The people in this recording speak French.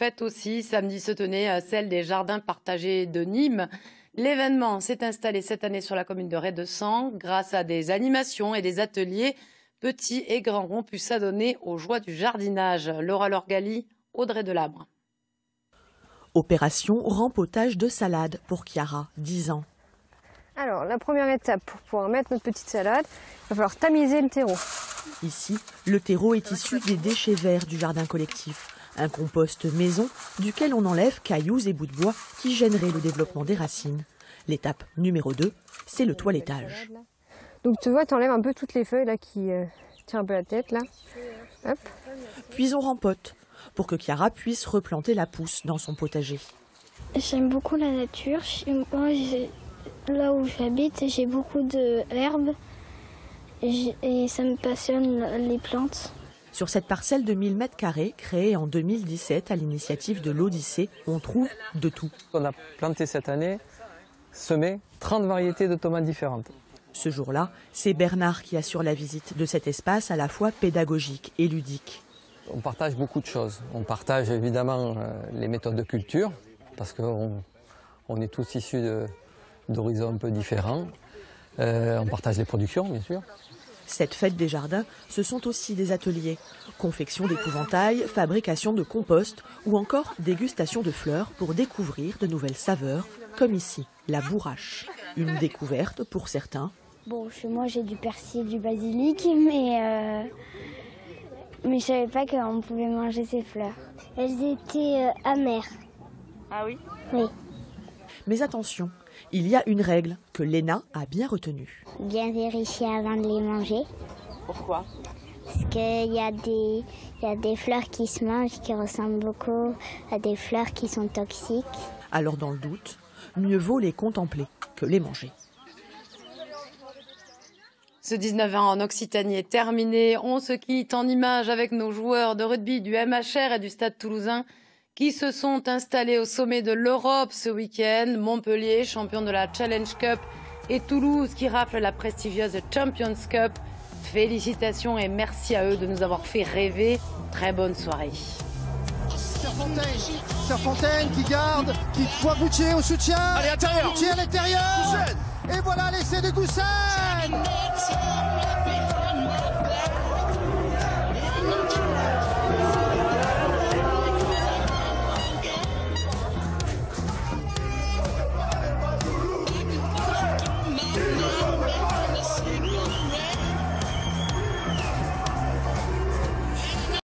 fête aussi. Samedi se tenait celle des jardins partagés de Nîmes. L'événement s'est installé cette année sur la commune de Ré-de-Sang grâce à des animations et des ateliers. Petits et grands ont pu s'adonner aux joies du jardinage. Laura Lorgali, Audrey Delabre. Opération rempotage de salade pour Chiara, 10 ans. Alors, la première étape pour pouvoir mettre notre petite salade, il va falloir tamiser le terreau. Ici, le terreau est issu des déchets verts du jardin collectif. Un compost maison duquel on enlève cailloux et bouts de bois qui gêneraient le développement des racines. L'étape numéro 2, c'est le toilettage. Donc tu vois, tu enlèves un peu toutes les feuilles là qui tirent un peu la tête là. Hop. Puis on rempote pour que Chiara puisse replanter la pousse dans son potager. J'aime beaucoup la nature. Moi, là où j'habite, j'ai beaucoup d'herbes et ça me passionne les plantes. Sur cette parcelle de 1000 m², créée en 2017 à l'initiative de l'Odyssée, on trouve de tout. On a planté cette année, semé 30 variétés de tomates différentes. Ce jour-là, c'est Bernard qui assure la visite de cet espace à la fois pédagogique et ludique. On partage beaucoup de choses. On partage évidemment les méthodes de culture, parce qu'on est tous issus d'horizons un peu différents. On partage les productions, bien sûr. Cette fête des jardins, ce sont aussi des ateliers. Confection d'épouvantails, fabrication de compost ou encore dégustation de fleurs pour découvrir de nouvelles saveurs, comme ici, la bourrache. Une découverte pour certains. Bon, chez moi j'ai du persil, du basilic, mais je savais pas qu'on pouvait manger ces fleurs. Elles étaient amères. Ah oui? Oui. Mais attention, il y a une règle que Léna a bien retenue. Bien vérifier avant de les manger. Pourquoi? Parce qu'il y a des fleurs qui se mangent, qui ressemblent beaucoup à des fleurs qui sont toxiques. Alors dans le doute, mieux vaut les contempler que les manger. Ce 19-20 en Occitanie est terminé. On se quitte en images avec nos joueurs de rugby du MHR et du Stade Toulousain qui se sont installés au sommet de l'Europe ce week-end. Montpellier, champion de la Challenge Cup, et Toulouse qui rafle la prestigieuse Champions Cup. Félicitations et merci à eux de nous avoir fait rêver. Très bonne soirée. Serfontaine qui garde, qui voit Boutier au soutien. Allez, intérieur. Boutier à l'intérieur. Et voilà l'essai de Goussen.